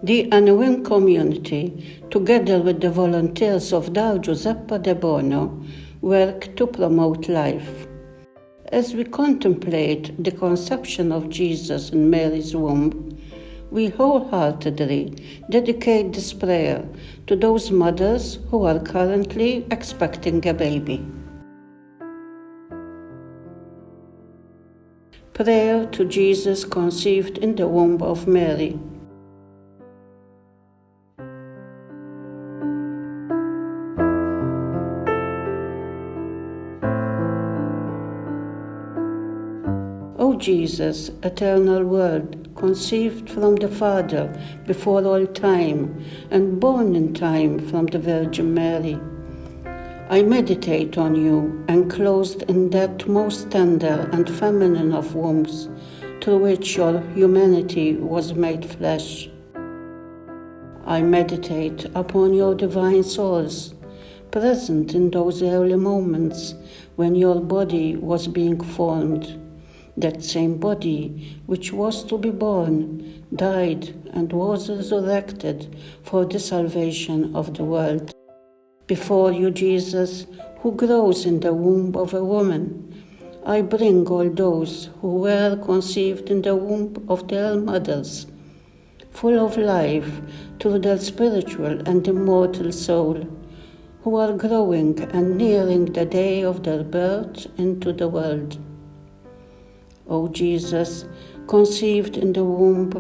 The Anouim community, together with the volunteers of Dar Giuseppe de Bono, work to promote life. As we contemplate the conception of Jesus in Mary's womb, we wholeheartedly dedicate this prayer to those mothers who are currently expecting a baby. Prayer to Jesus conceived in the womb of Mary. O Jesus, eternal Word, conceived from the Father before all time, and born in time from the Virgin Mary, I meditate on you, enclosed in that most tender and feminine of wombs, through which your humanity was made flesh. I meditate upon your divine source, present in those early moments when your body was being formed. That same body which was to be born, died, and was resurrected for the salvation of the world. Before you, Jesus, who grows in the womb of a woman, I bring all those who were conceived in the womb of their mothers, full of life through their spiritual and immortal soul, who are growing and nearing the day of their birth into the world. O Jesus, conceived in the womb,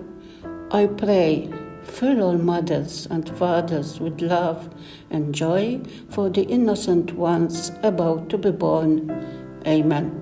I pray, fill all mothers and fathers with love and joy for the innocent ones about to be born. Amen.